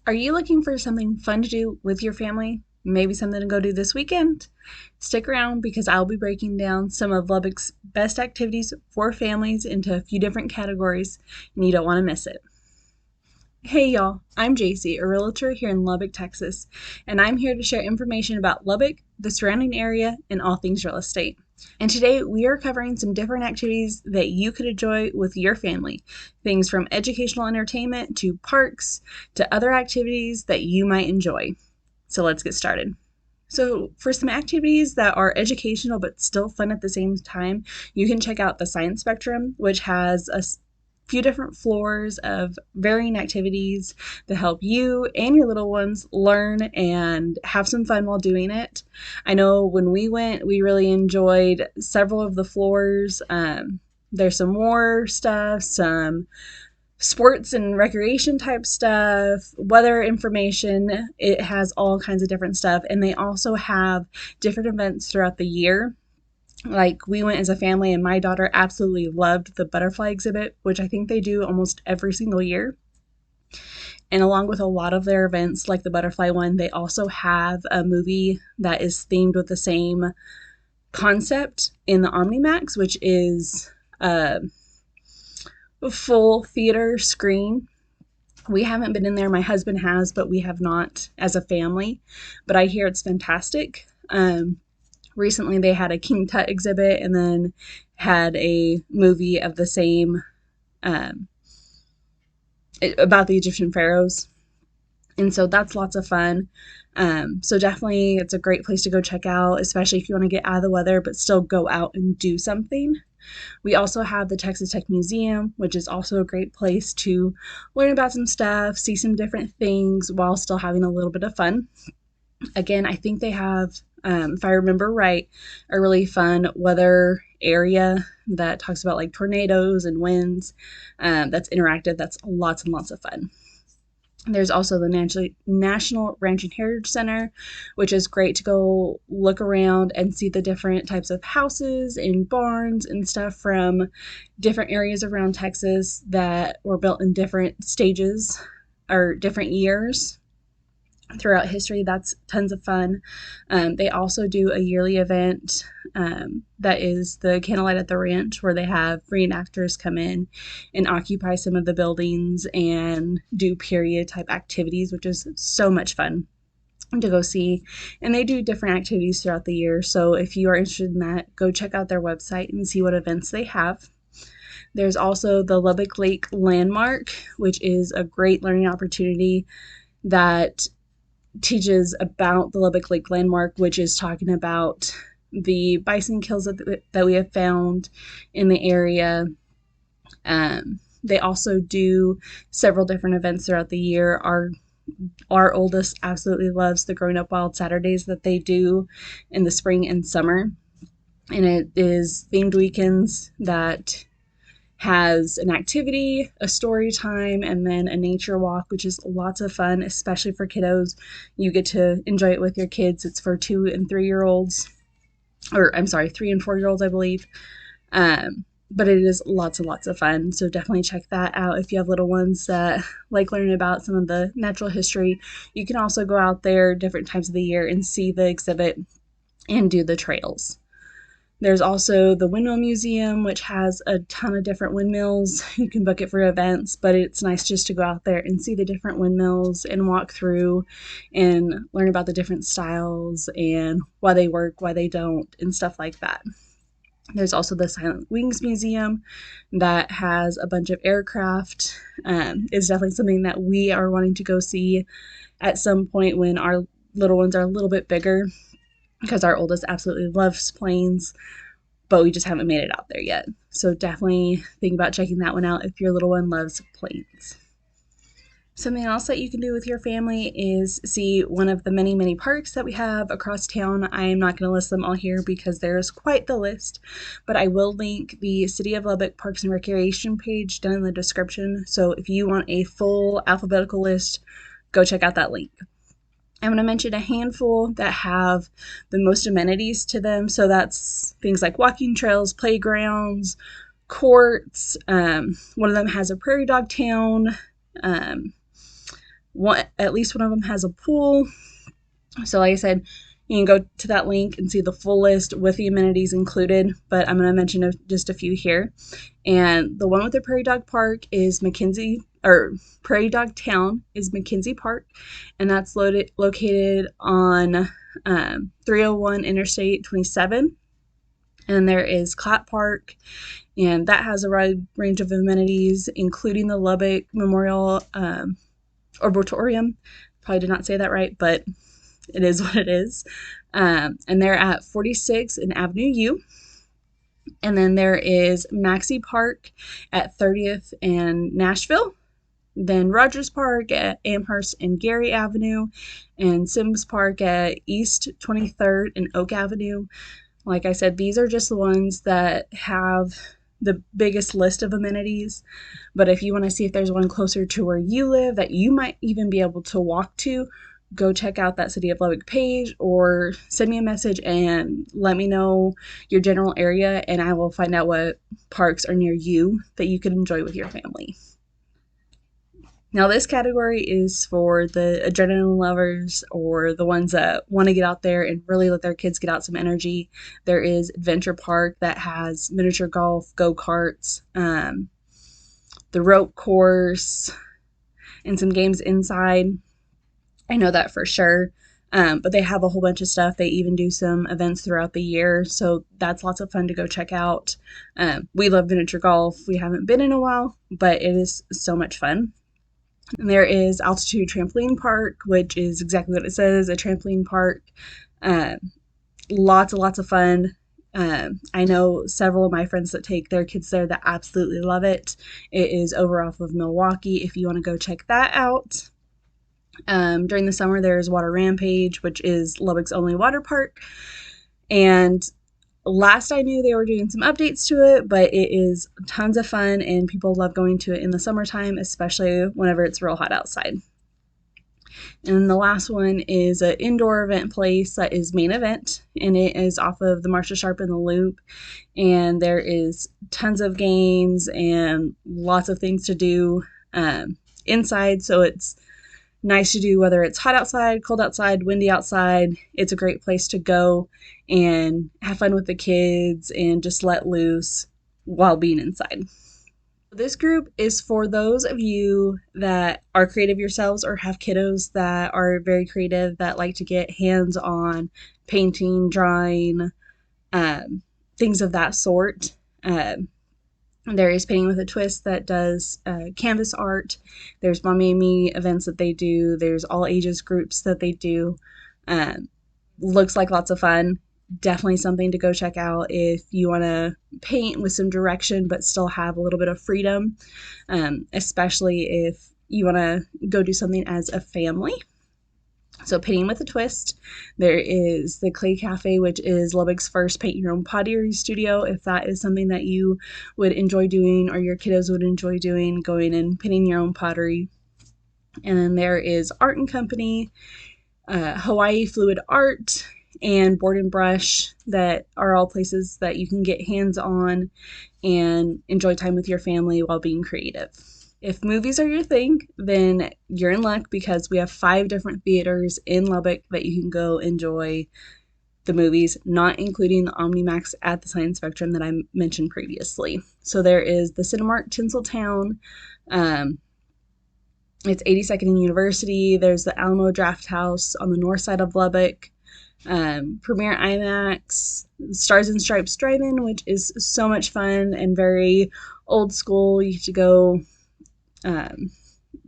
Are you looking for something fun to do with your family? Maybe something to go do this weekend? Stick around because I'll be breaking down some of Lubbock's best activities for families into a few different categories, and you don't want to miss it. Hey y'all, I'm Jayci, a realtor here in Lubbock, Texas, and I'm here to share information about Lubbock, the surrounding area, and all things real estate. And today we are covering some different activities that you could enjoy with your family. Things from educational entertainment to parks to other activities that you might enjoy. So let's get started. So for some activities that are educational but still fun at the same time, you can check out the Science Spectrum, which has a few different floors of varying activities that help you and your little ones learn and have some fun while doing it. I know when we went, we really enjoyed several of the floors. There's some war stuff, some sports and recreation type stuff, weather information. It has all kinds of different stuff. And they also have different events throughout the year. Like we went as a family and my daughter absolutely loved the butterfly exhibit, which I think they do almost every single year. And along with a lot of their events, like the butterfly one, they also have a movie that is themed with the same concept in the Omnimax, which is a full theater screen. We haven't been in there. My husband has, but we have not as a family. But I hear it's fantastic. Recently they had a King Tut exhibit and then had a movie of the same about the Egyptian pharaohs. And so that's lots of fun. So definitely it's a great place to go check out, especially if you want to get out of the weather but still go out and do something. We also have the Texas Tech Museum, which is also a great place to learn about some stuff, see some different things while still having a little bit of fun. Again, I think they have, if I remember right, a really fun weather area that talks about like tornadoes and winds. That's interactive. That's lots and lots of fun. There's also the National Ranch and Heritage Center, which is great to go look around and see the different types of houses and barns and stuff from different areas around Texas that were built in different stages or different years throughout history. That's tons of fun. They also do a yearly event that is the Candlelight at the Ranch, where they have reenactors come in and occupy some of the buildings and do period type activities, which is so much fun to go see. And they do different activities throughout the year. So if you are interested in that, go check out their website and see what events they have. There's also the Lubbock Lake Landmark, which is a great learning opportunity that teaches about the Lubbock Lake Landmark, which is talking about the bison kills that we have found in the area. They also do several different events throughout the year. Our oldest absolutely loves the Growing Up Wild Saturdays that they do in the spring and summer. And it is themed weekends that has an activity, a story time, and then a nature walk, which is lots of fun, especially for kiddos. You get to enjoy it with your kids. It's for 2 and 3 year olds, or I'm sorry, 3 and 4 year olds, I believe. But it is lots and lots of fun. So definitely check that out if you have little ones that like learning about some of the natural history. You can also go out there different times of the year and see the exhibit and do the trails. There's also the Windmill Museum, which has a ton of different windmills. You can book it for events, but it's nice just to go out there and see the different windmills and walk through and learn about the different styles and why they work, why they don't, and stuff like that. There's also the Silent Wings Museum that has a bunch of aircraft. It's definitely something that we are wanting to go see at some point when our little ones are a little bit bigger, because our oldest absolutely loves planes, but we just haven't made it out there yet. So definitely think about checking that one out if your little one loves planes. Something else that you can do with your family is see one of the many, many parks that we have across town. I am not going to list them all here because there's quite the list, but I will link the City of Lubbock Parks and Recreation page down in the description. So if you want a full alphabetical list, go check out that link. I'm going to mention a handful that have the most amenities to them. So that's things like walking trails, playgrounds, courts. One of them has a prairie dog town. at least one of them has a pool. So like I said, you can go to that link and see the full list with the amenities included, but I'm going to mention just a few here. And the one with the Prairie Dog Park is Prairie Dog Town is McKenzie Park, and that's located on 301 Interstate 27. And there is Clap Park, and that has a wide range of amenities, including the Lubbock Memorial Arboretum. Probably did not say that right, but it is what it is. And they're at 46 and Avenue U. And then there is Maxie Park at 30th and Nashville. Then Rogers Park at Amherst and Gary Avenue. And Sims Park at East 23rd and Oak Avenue. Like I said, these are just the ones that have the biggest list of amenities. But if you want to see if there's one closer to where you live that you might even be able to walk to, go check out that City of Lubbock page or send me a message and let me know your general area, and I will find out what parks are near you that you can enjoy with your family. Now, this category is for the adrenaline lovers or the ones that want to get out there and really let their kids get out some energy. There is Adventure Park that has miniature golf, go-karts, the rope course, and some games inside. I know that for sure. But they have a whole bunch of stuff. They even do some events throughout the year. So that's lots of fun to go check out. We love miniature golf. We haven't been in a while, but it is so much fun. And there is Altitude Trampoline Park, which is exactly what it says, a trampoline park. Lots and lots of fun. I know several of my friends that take their kids there that absolutely love it. It is over off of Milwaukee if you want to go check that out. During the summer, there's Water Rampage, which is Lubbock's only water park. And last I knew, they were doing some updates to it, but it is tons of fun, and people love going to it in the summertime, especially whenever it's real hot outside. And the last one is an indoor event place that is Main Event, and it is off of the Marcia Sharp and the Loop. And there is tons of games and lots of things to do inside, so it's nice to do whether it's hot outside, cold outside, windy outside. It's a great place to go and have fun with the kids and just let loose while being inside. This group is for those of you that are creative yourselves or have kiddos that are very creative, that like to get hands on painting, drawing, things of that sort. There is Painting with a Twist that does canvas art. There's Mommy and Me events that they do. There's all ages groups that they do. Looks like lots of fun. Definitely something to go check out if you want to paint with some direction but still have a little bit of freedom, especially if you want to go do something as a family. So Painting with a Twist. There is the Clay Cafe, which is Lubbock's first paint your own pottery studio. If that is something that you would enjoy doing or your kiddos would enjoy doing, going and painting your own pottery. And then there is Art and Company, Hawaii Fluid Art, and Board and Brush, that are all places that you can get hands-on and enjoy time with your family while being creative. If movies are your thing, then you're in luck because we have 5 different theaters in Lubbock that you can go enjoy the movies, not including the Omnimax at the Science Spectrum that I mentioned previously. So there is the Cinemark Tinseltown. It's 82nd and University. There's the Alamo Draft House on the north side of Lubbock. Premier IMAX, Stars and Stripes Drive-In, which is so much fun and very old school. You have to go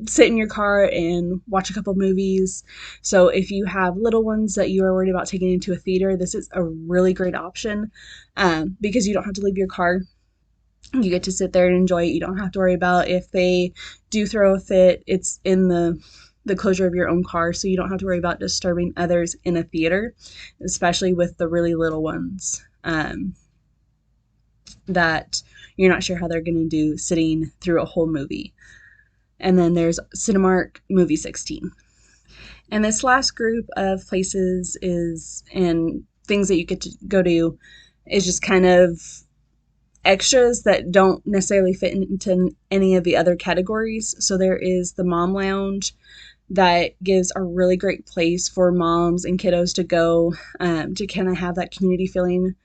sit in your car and watch a couple movies. So if you have little ones that you are worried about taking into a theater, this is a really great option because you don't have to leave your car. You get to sit there and enjoy it. You don't have to worry about if they do throw a fit. It's in the closure of your own car, so you don't have to worry about disturbing others in a theater, especially with the really little ones that you're not sure how they're going to do sitting through a whole movie. And then there's Cinemark Movie 16. And this last group of places and things that you get to go to is just kind of extras that don't necessarily fit into any of the other categories. So there is the Mom Lounge that gives a really great place for moms and kiddos to go to kind of have that community feeling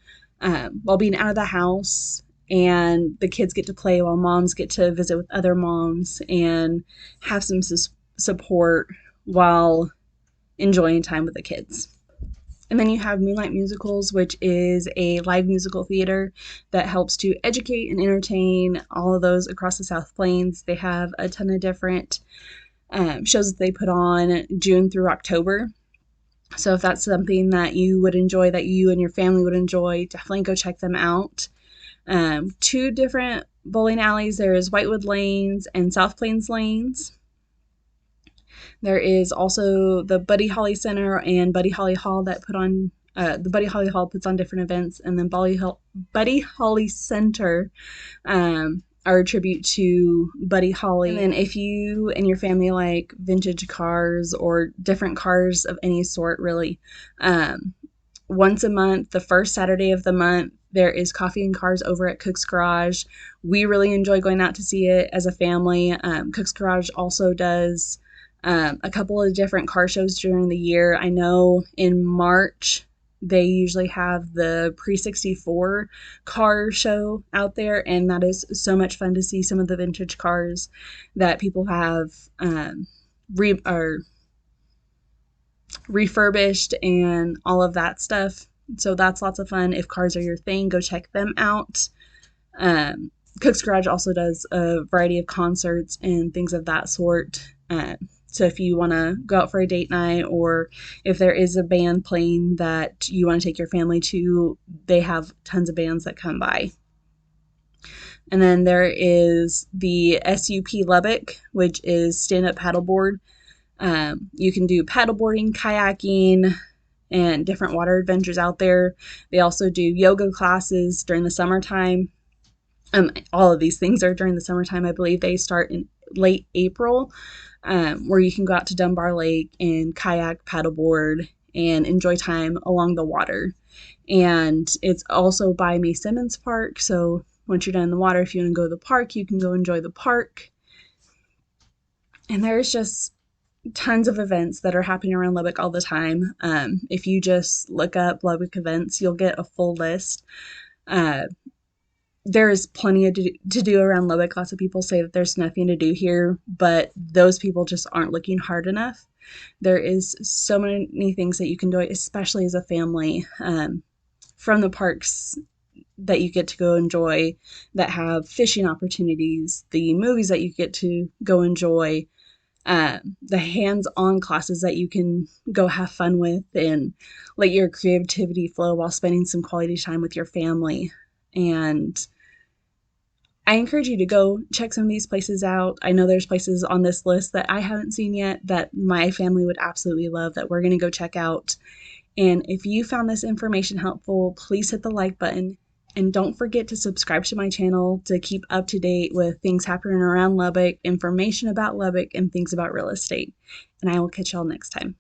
while being out of the house. And the kids get to play while moms get to visit with other moms and have some support while enjoying time with the kids. And then you have Moonlight Musicals, which is a live musical theater that helps to educate and entertain all of those across the South Plains. They have a ton of different shows that they put on June through October. So if that's something that you would enjoy, that you and your family would enjoy, definitely go check them out. 2 different bowling alleys. There is Whitewood Lanes and South Plains Lanes. There is also the Buddy Holly Center and Buddy Holly Hall that put on, the Buddy Holly Hall puts on different events, and then Buddy Holly Center are a tribute to Buddy Holly. And then if you and your family like vintage cars or different cars of any sort, really, once a month, the first Saturday of the month, there is Coffee and Cars over at Cook's Garage. We really enjoy going out to see it as a family. Cook's Garage also does a couple of different car shows during the year. I know in March they usually have the Pre-64 car show out there, and that is so much fun to see some of the vintage cars that people have refurbished and all of that stuff. So that's lots of fun. If cars are your thing, go check them out. Cook's Garage also does a variety of concerts and things of that sort. So if you want to go out for a date night, or if there is a band playing that you want to take your family to, they have tons of bands that come by. And then there is the SUP Lubbock, which is stand-up paddleboard. You can do paddleboarding, kayaking, and different water adventures out there. They also do yoga classes during the summertime. All of these things are during the summertime. I believe they start in late April, where you can go out to Dunbar Lake and kayak, paddleboard, and enjoy time along the water. And it's also by May Simmons Park, so once you're done in the water, if you want to go to the park, you can go enjoy the park. And there's just tons of events that are happening around Lubbock all the time. If you just look up Lubbock events, you'll get a full list. There is plenty to do around Lubbock. Lots of people say that there's nothing to do here, but those people just aren't looking hard enough. There is so many things that you can do, especially as a family, from the parks that you get to go enjoy that have fishing opportunities, the movies that you get to go enjoy, the hands-on classes that you can go have fun with and let your creativity flow while spending some quality time with your family. And I encourage you to go check some of these places out. I know there's places on this list that I haven't seen yet that my family would absolutely love that we're going to go check out. And if you found this information helpful, please hit the like button. And don't forget to subscribe to my channel to keep up to date with things happening around Lubbock, information about Lubbock, and things about real estate. And I will catch y'all next time.